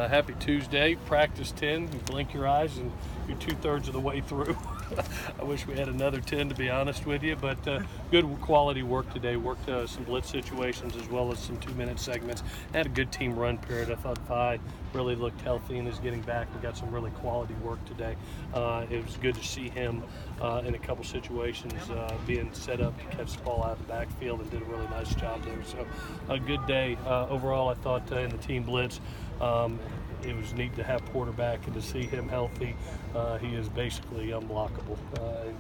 Happy Tuesday, practice 10. You blink your eyes and you're 2/3 of the way through. I wish we had another 10 to be honest with you, but good quality work today. Worked some blitz situations as well as some 2-minute segments. Had a good team run period. I thought Vi really looked healthy and is getting back. We got some really quality work today. It was good to see him in a couple situations being set up to catch the ball out of the backfield and did a really nice job there. So a good day overall. I thought in the team blitz, it was neat to have Porter back and to see him healthy. He is basically unblockable.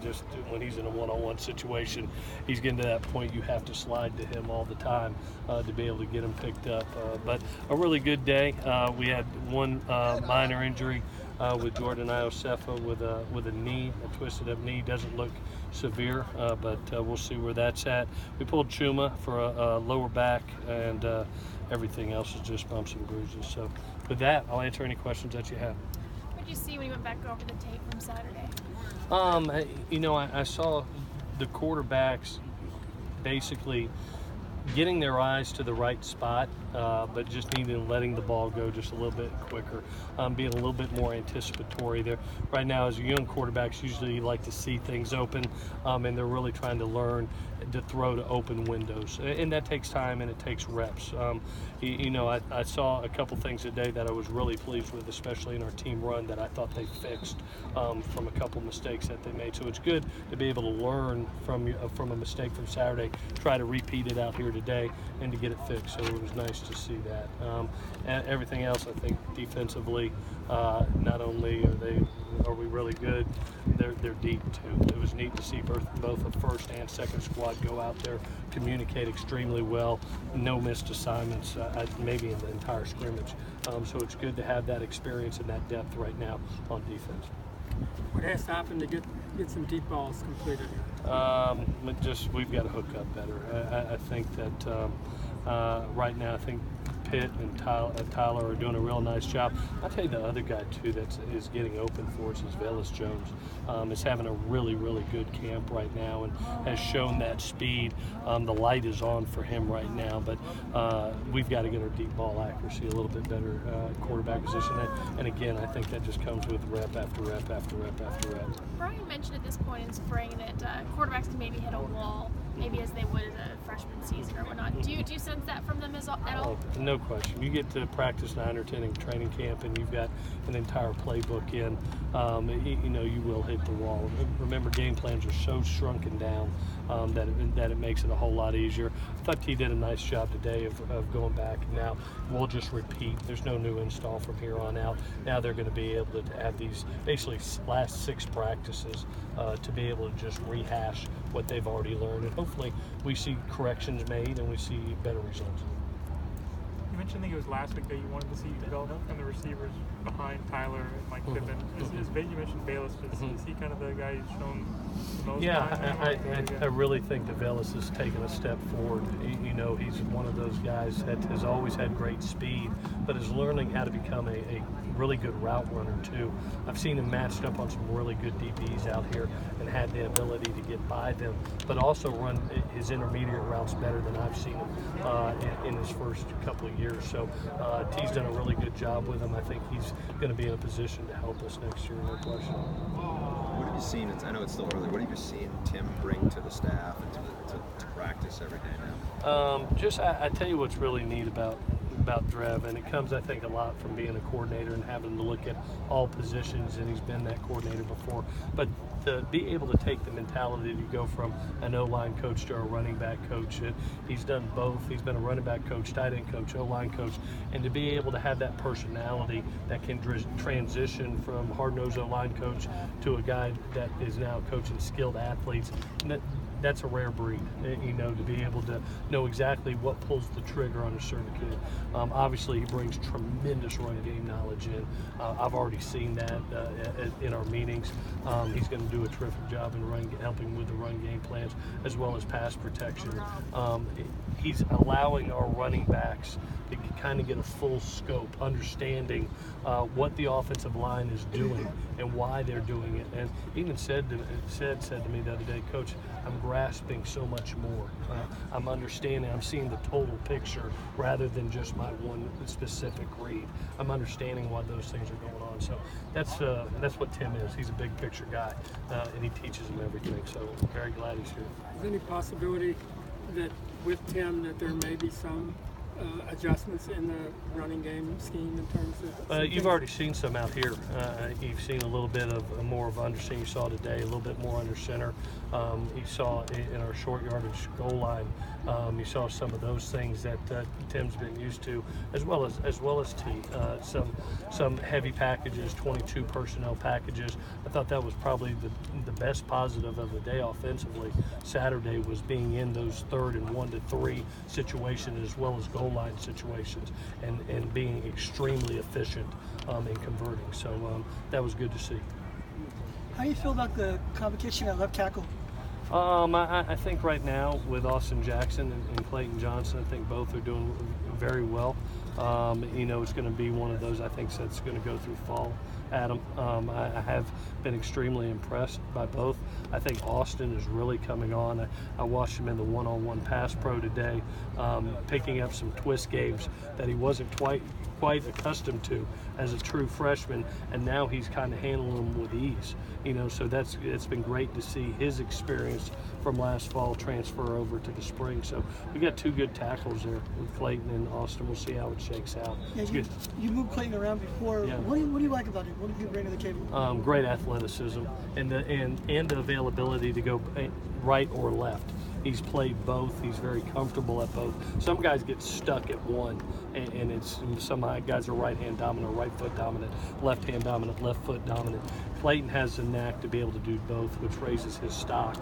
Just when he's in a one-on-one situation, he's getting to that point you have to slide to him all the time to be able to get him picked up. But a really good day. We had one minor injury with Jordan Iosefa with a knee, a twisted up knee. Doesn't look severe, but we'll see where that's at. We pulled Chuma for a lower back, and everything else is just bumps and bruises. So with that, I'll answer any questions that you have. What did you see when you went back over the tape from Saturday? I saw the quarterbacks basically getting their eyes to the right spot, but just letting the ball go just a little bit quicker, being a little bit more anticipatory there. Right now, as young quarterbacks, usually like to see things open, and they're really trying to learn to throw to open windows, and that takes time and it takes reps. I saw a couple things today that I was really pleased with, especially in our team run, that I thought they fixed from a couple mistakes that they made. So it's good to be able to learn from a mistake from Saturday, try to repeat it out here today, and to get it fixed. So it was nice to see that. And everything else, I think defensively, not only are we really good, they're deep too. It was neat to see both the first and second squad go out there, communicate extremely well, no missed assignments, maybe in the entire scrimmage. So it's good to have that experience and that depth right now on defense. What has to happen to get some deep balls completed? We've got to hook up better. I think that right now, I think Pitt and Tyler are doing a real nice job. I'll tell you the other guy too that is getting open for us is Velus Jones. Is having a really, really good camp right now and has shown that speed. The light is on for him right now, but we've got to get our deep ball accuracy a little bit better, quarterback position. And again, I think that just comes with rep after rep after rep after rep. Brian mentioned at this point in spring that quarterbacks can maybe hit a wall, maybe as they would as a freshman season or whatnot. Do you sense that from them at all? No question. You get to practice 9 or 10 in training camp, and you've got an entire playbook in. You will hit the wall. Remember, game plans are so shrunken down that it makes it a whole lot easier. I thought he did a nice job today of going back. Now we'll just repeat. There's no new install from here on out. Now they're going to be able to have these basically last 6 practices to be able to just rehash what they've already learned, and hopefully we see corrections made and we see better results. You mentioned, I think it was last week, that you wanted to see development from the receivers behind Tyler and Mike Pittman. You mentioned Velus. Is he kind of the guy who's shown the most? Yeah, I really think that Velus has taken a step forward. He's one of those guys that has always had great speed, but is learning how to become a really good route runner too. I've seen him matched up on some really good DBs out here and had the ability to get by them, but also run his intermediate routes better than I've seen him in his first couple of years. So T's done a really good job with him. I think he's going to be in a position to help us next year, no question. What have you seen? I know it's still early. What have you seen Tim bring to the staff and to practice every day now? I tell you what's really neat about Drev, and it comes, I think, a lot from being a coordinator and having to look at all positions, and he's been that coordinator before. But to be able to take the mentality to go from an O-line coach to a running back coach, he's done both. He's been a running back coach, tight end coach, O-line coach, and to be able to have that personality that can transition from hard-nosed O-line coach to a guy that is now coaching skilled athletes. That's a rare breed, to be able to know exactly what pulls the trigger on a certain kid. Obviously, he brings tremendous run game knowledge in. I've already seen that in our meetings. He's going to do a terrific job in helping with the run game plans as well as pass protection. he's allowing our running backs to kind of get a full scope, understanding what the offensive line is doing and why they're doing it. And even said to me the other day, Coach, I'm grasping so much more. I'm understanding. I'm seeing the total picture rather than just my one specific read. I'm understanding why those things are going on. So that's what Tim is. He's a big picture guy, and he teaches them everything. So I'm very glad he's here. Is there any possibility that with Tim that there may be some adjustments in the running game scheme in terms of you've already seen some out here. You've seen a little bit of more of understanding. You saw today a little bit more under center. You saw in our short yardage goal line. You saw some of those things that Tim's been used to, as well as T. Some heavy packages, 22 personnel packages. I thought that was probably the best positive of the day offensively. Saturday was being in those 3rd and 1 to 3 situations as well as goal line situations, and being extremely efficient in converting. So that was good to see. How do you feel about the competition at left tackle? I think right now with Austin Jackson and Clayton Johnson, I think both are doing very well. It's going to be one of those, I think, that's going to go through fall, Adam. I have been extremely impressed by both. I think Austin is really coming on. I watched him in the one-on-one pass pro today, picking up some twist games that he wasn't quite accustomed to as a true freshman, and now he's kind of handling them with ease. So it's been great to see his experience from last fall transfer over to the spring. So we got 2 good tackles there with Clayton and Austin. We'll see how it shakes out. Yeah, It's good. You moved Clayton around before. Yeah. What do you like about him? What do you bring to the table? Great athleticism and the availability to go right or left. He's played both. He's very comfortable at both. Some guys get stuck at one, and some guys are right hand dominant, right foot dominant, left hand dominant, left foot dominant. Clayton has the knack to be able to do both, which raises his stock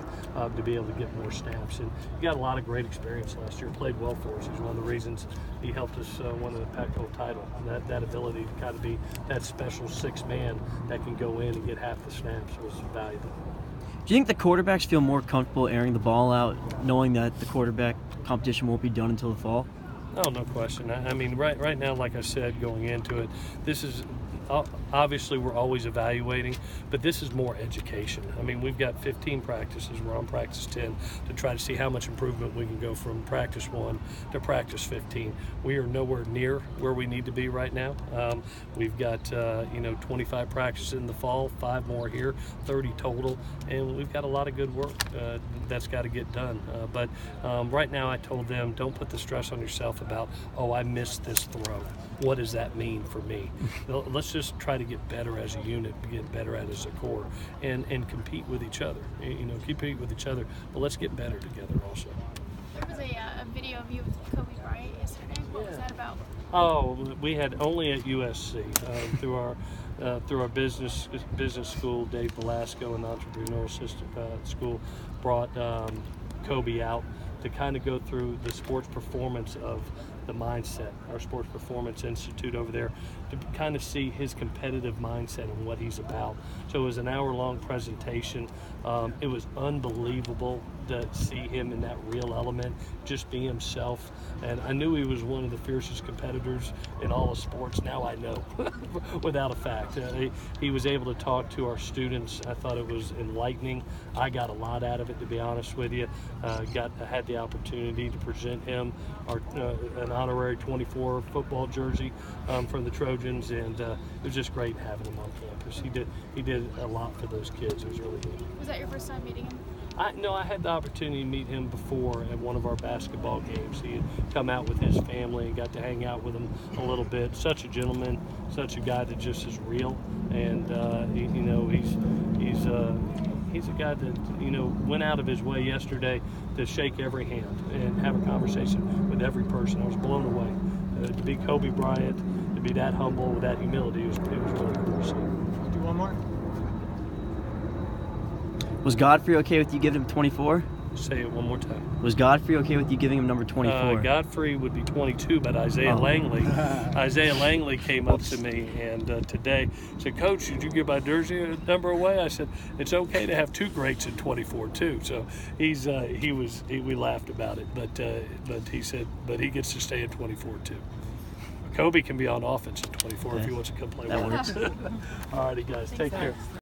to be able to get more snaps. And he got a lot of great experience last year. Played well for us. He's one of the reasons he helped us win the Pac-12 title. That ability to kind of be that special 6th man that can go in and get half the snaps was valuable. Do you think the quarterbacks feel more comfortable airing the ball out, knowing that the quarterback competition won't be done until the fall? Oh, no question. I mean, right now, like I said, going into it, this is obviously we're always evaluating, but this is more education. I mean, we've got 15 practices. We're on practice 10 to try to see how much improvement we can go from practice 1 to practice 15. We are nowhere near where we need to be right now. We've got 25 practices in the fall, 5 more here, 30 total, and we've got a lot of good work that's got to get done. But right now, I told them, don't put the stress on yourself about, oh, I missed this throw. What does that mean for me? Let's just try to get better as a unit, get better at as a core, and compete with each other. Compete with each other, but let's get better together also. There was a video of you with Kobe Bryant yesterday. What was that about? Oh, we had only at USC through our business school. Dave Velasco and the entrepreneurial system school brought Kobe out to kind of go through the sports performance of the mindset, our Sports Performance Institute over there, to kind of see his competitive mindset and what he's about. So it was an hour-long presentation. It was unbelievable to see him in that real element, just be himself. And I knew he was one of the fiercest competitors in all of sports. Now I know, without a fact. He was able to talk to our students. I thought it was enlightening. I got a lot out of it, to be honest with you. Had the opportunity to present him an honorary 24 football jersey from the Trojans, and it was just great having him on campus. He did a lot for those kids. It was really good. Was that your first time meeting him? No, I had the opportunity to meet him before at one of our basketball games. He had come out with his family and got to hang out with him a little bit. Such a gentleman, such a guy that just is real, and he's a guy that went out of his way yesterday to shake every hand and have a conversation with every person. I was blown away to be Kobe Bryant, to be that humble with that humility. It was really cool to see. Do one more. Was Godfrey okay with you giving him 24? Say it one more time. Was Godfrey okay with you giving him number 24? Godfrey would be 22, but Isaiah Langley came up to me and today said, "Coach, did you give my jersey number away?" I said, "It's okay to have two greats in 24 too." So we laughed about it, but he said, but he gets to stay in 24 too. Kobe can be on offense at 24 if he wants to come play with us. All righty, guys, take care.